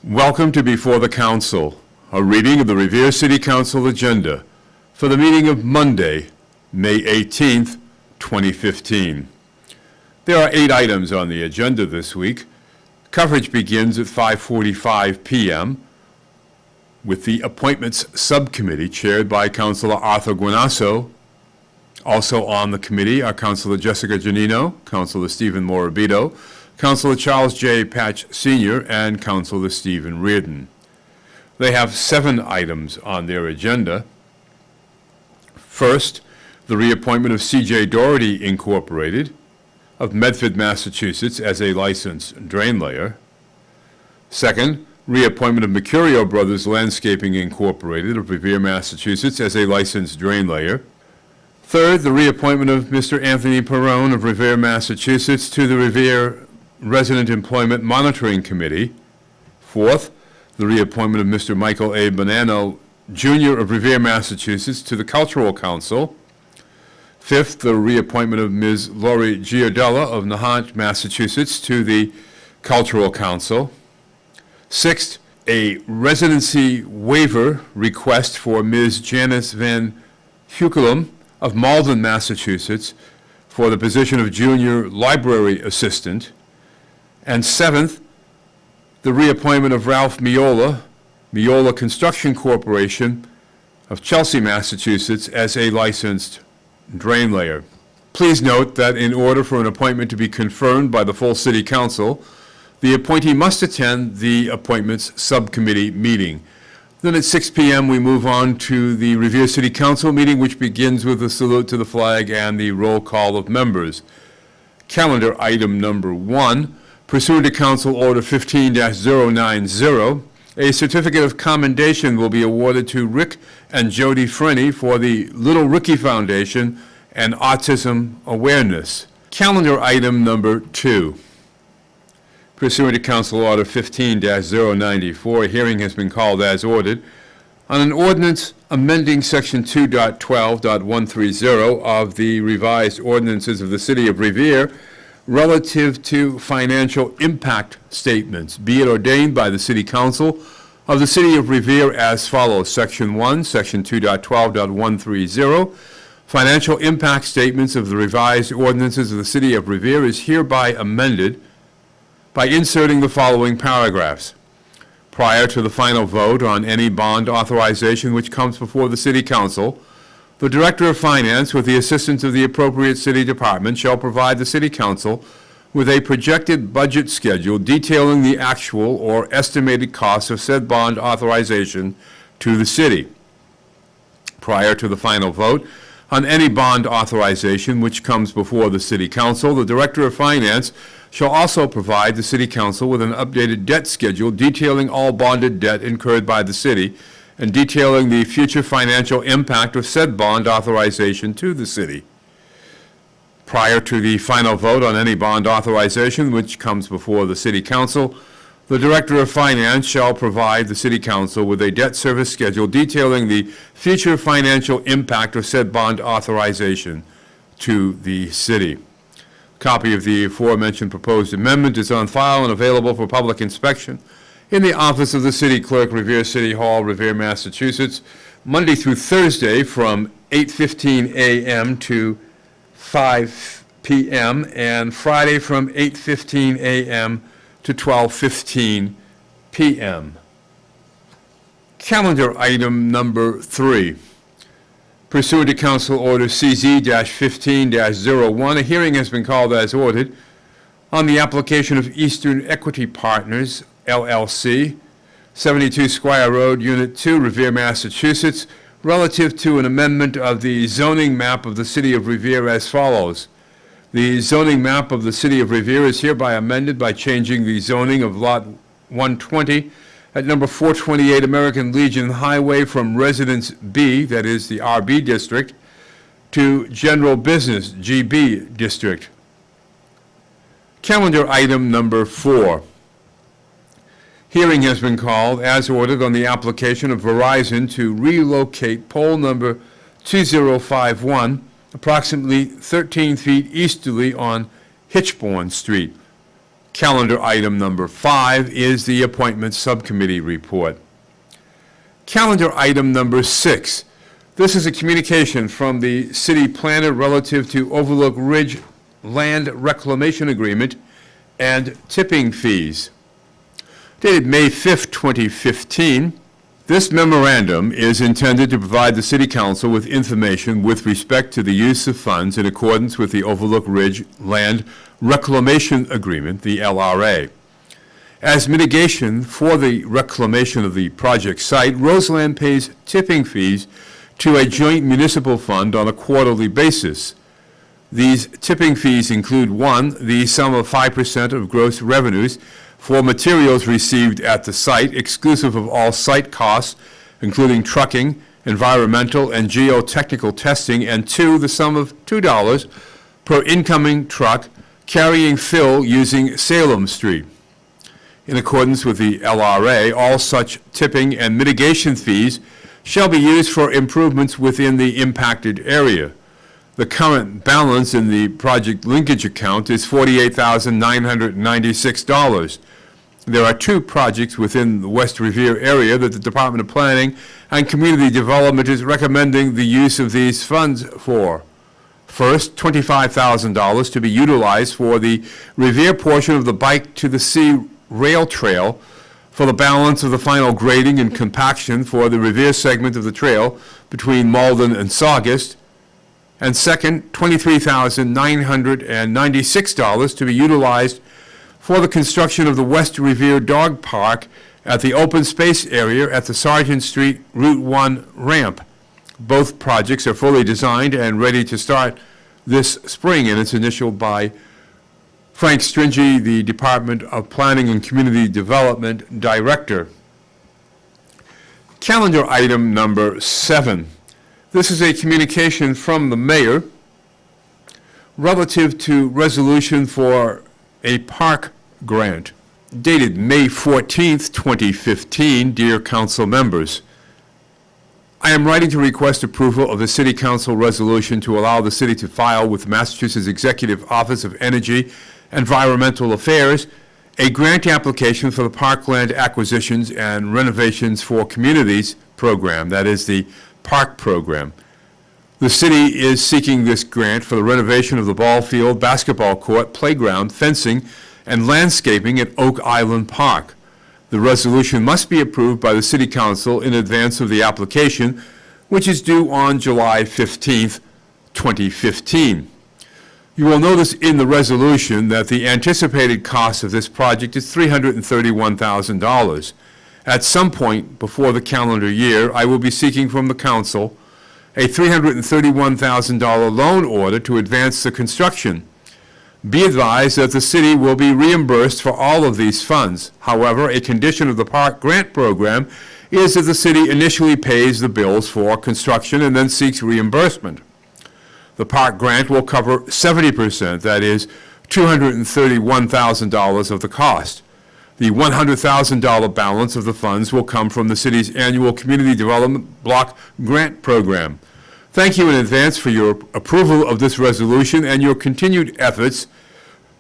Welcome to Before the Council, a reading of the Revere City Council agenda for the meeting of Monday, May 18th, 2015. There are 8 items on the agenda this week. Coverage begins at 5:45 p.m. with the Appointments Subcommittee chaired by Councilor Arthur Guanasso. Also on the committee are Councilor Jessica Giannino, Councilor Stephen Morabito, Councilor Charles J. Patch Sr., and Councilor Stephen Reardon. They have 7 items on their agenda. First, the reappointment of C.J. Doherty, Incorporated, of Medford, Massachusetts, as a licensed drain layer. Second, reappointment of Mercurio Brothers Landscaping, Incorporated, of Revere, Massachusetts, as a licensed drain layer. Third, the reappointment of Mr. Anthony Perrone of Revere, Massachusetts, to the Revere Resident Employment Monitoring Committee. Fourth, the reappointment of Mr. Michael A. Bonanno, Jr. of Revere, Massachusetts, to the Cultural Council. Fifth, the reappointment of Ms. Laurie Giardella of Nahant, Massachusetts, to the Cultural Council. Sixth, a residency waiver request for Ms. Janis van Heukelom of Malden, Massachusetts, for the position of Junior Library Assistant. And seventh, the reappointment of Ralph Meola, Meola Construction Corporation of Chelsea, Massachusetts, as a licensed drain layer. Please note that in order for an appointment to be confirmed by the full City Council, the appointee must attend the Appointments Subcommittee meeting. Then at 6 p.m. we move on to the Revere City Council meeting, which begins with a salute to the flag and the roll call of members. Calendar item number 1. Pursuant to Council Order 15-090, a certificate of commendation will be awarded to Rick and Jodi Freni for the Little Ricky Foundation and Autism Awareness. Calendar item number 2. Pursuant to Council Order 15-094, a hearing has been called as ordered on an ordinance amending Section 2.12.130 of the revised ordinances of the City of Revere relative to financial impact statements, be it ordained by the City Council of the City of Revere as follows. Section 1, Section 2.12.130, financial impact statements of the revised ordinances of the City of Revere is hereby amended by inserting the following paragraphs. Prior to the final vote on any bond authorization which comes before the City Council, the Director of Finance, with the assistance of the appropriate City Department, shall provide the City Council with a projected budget schedule detailing the actual or estimated costs of said bond authorization to the City. Prior to the final vote on any bond authorization which comes before the City Council, the Director of Finance shall also provide the City Council with an updated debt schedule detailing all bonded debt incurred by the City and detailing the future financial impact of said bond authorization to the City. Prior to the final vote on any bond authorization which comes before the City Council, the Director of Finance shall provide the City Council with a debt service schedule detailing the future financial impact of said bond authorization to the City. A copy of the aforementioned proposed amendment is on file and available for public inspection in the office of the City Clerk, Revere City Hall, Revere, Massachusetts, Monday through Thursday from 8:15 a.m. to 5 p.m. and Friday from 8:15 a.m. to 12:15 p.m. Calendar item number 3. Pursuant to Council Order CZ-15-01, a hearing has been called as ordered on the application of Eastern Equity Partners, LLC, 72 Squire Road, Unit 2, Revere, Massachusetts, relative to an amendment of the zoning map of the City of Revere as follows. The zoning map of the City of Revere is hereby amended by changing the zoning of Lot 120 at number 428 American Legion Hwy from Residence B, that is the RB District, to General Business, GB District. Calendar item number 4. Hearing has been called as ordered on the application of Verizon to relocate pole number 2051 approximately 13 feet easterly on Hichborn Street. Calendar item number 5 is the Appointment Subcommittee report. Calendar item number 6. This is a communication from the city planner relative to Overlook Ridge Land Reclamation Agreement and tipping fees. Dated May 5, 2015, this memorandum is intended to provide the City Council with information with respect to the use of funds in accordance with the Overlook Ridge Land Reclamation Agreement, the LRA. As mitigation for the reclamation of the project site, Roseland pays tipping fees to a joint municipal fund on a quarterly basis. These tipping fees include 1, the sum of 5% of gross revenues for materials received at the site, exclusive of all site costs, including trucking, environmental, and geotechnical testing, and 2, the sum of $2 per incoming truck carrying fill using Salem Street. In accordance with the LRA, all such tipping and mitigation fees shall be used for improvements within the impacted area. The current balance in the project linkage account is $48,996. There are 2 projects within the West Revere area that the Department of Planning and Community Development is recommending the use of these funds for. First, $25,000 to be utilized for the Revere portion of the Bike to the Sea rail trail for the balance of the final grading and compaction for the Revere segment of the trail between Malden and Saugus. And second, $23,996 to be utilized for the construction of the West Revere Dog Park at the open space area at the Sergeant Street Route 1 ramp. Both projects are fully designed and ready to start this spring, and it's initialed by Frank Stringy, the Department of Planning and Community Development Director. Calendar item number 7. This is a communication from the mayor relative to resolution for a park grant. Dated May 14th, 2015, dear council members. I am writing to request approval of the City Council resolution to allow the city to file with Massachusetts Executive Office of Energy Environmental Affairs a grant application for the Parkland Acquisitions and Renovations for Communities program, that is the PARC program. The city is seeking this grant for the renovation of the ball field, basketball court, playground, fencing, and landscaping at Oak Island Park. The resolution must be approved by the City Council in advance of the application, which is due on July 15th, 2015. You will notice in the resolution that the anticipated cost of this project is $331,000. At some point before the calendar year, I will be seeking from the council a $331,000 loan order to advance the construction. Be advised that the city will be reimbursed for all of these funds. However, a condition of the park grant program is that the city initially pays the bills for construction and then seeks reimbursement. The park grant will cover 70%, that is $231,000 of the cost. The $100,000 balance of the funds will come from the city's annual Community Development Block Grant Program. Thank you in advance for your approval of this resolution and your continued efforts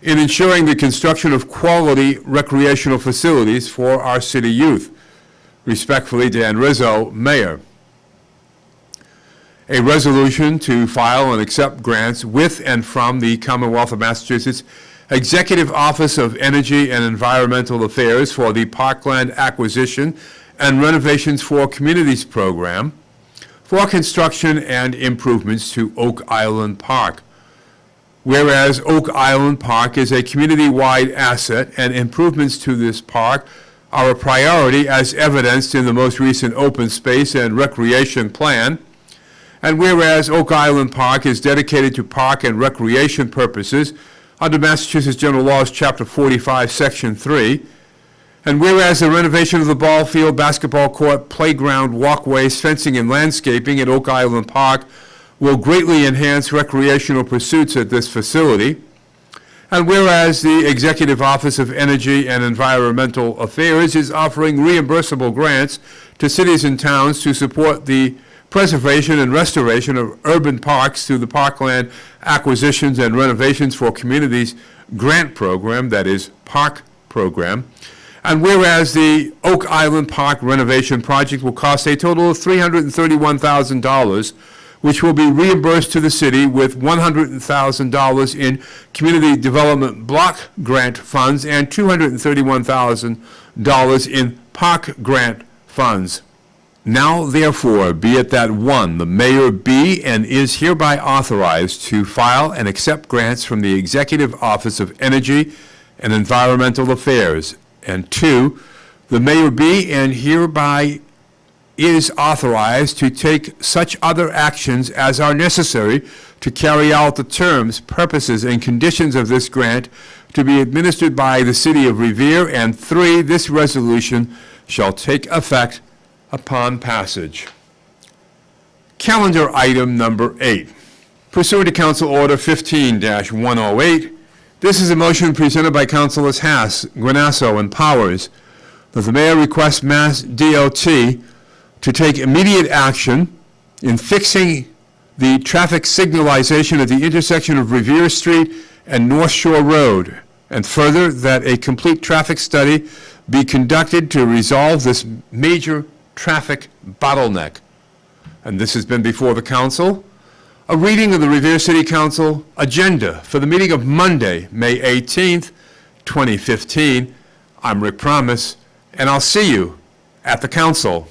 in ensuring the construction of quality recreational facilities for our city youth. Respectfully, Dan Rizzo, Mayor. A resolution to file and accept grants with and from the Commonwealth of Massachusetts Executive Office of Energy and Environmental Affairs for the Parkland Acquisition and Renovations for Communities program for construction and improvements to Oak Island Park. Whereas Oak Island Park is a community-wide asset and improvements to this park are a priority as evidenced in the most recent open space and recreation plan, and whereas Oak Island Park is dedicated to park and recreation purposes under Massachusetts General Laws, Chapter 45, Section 3, and whereas the renovation of the ball field, basketball court, playground, walkways, fencing, and landscaping at Oak Island Park will greatly enhance recreational pursuits at this facility, and whereas the Executive Office of Energy and Environmental Affairs is offering reimbursable grants to cities and towns to support the preservation and restoration of urban parks through the Parkland Acquisitions and Renovations for Communities Grant Program, that is PARC program. And whereas the Oak Island Park renovation project will cost a total of $331,000, which will be reimbursed to the city with $100,000 in community development block grant funds and $231,000 in PARC grant funds. Now, therefore, be it that one, the mayor be and is hereby authorized to file and accept grants from the Executive Office of Energy and Environmental Affairs. And two, the mayor be and hereby is authorized to take such other actions as are necessary to carry out the terms, purposes, and conditions of this grant to be administered by the city of Revere. And three, this resolution shall take effect upon passage. Calendar item number 8. Pursuant to Council Order 15-108, this is a motion presented by Councilors Haas, Guanasso, and Powers that the mayor requests Mass DOT to take immediate action in fixing the traffic signalization at the intersection of Revere Street and North Shore Road, and further, that a complete traffic study be conducted to resolve this major traffic bottleneck. And this has been before the council. A reading of the Revere City Council agenda for the meeting of Monday, May 18th, 2015. I'm Rick Promise, and I'll see you at the council.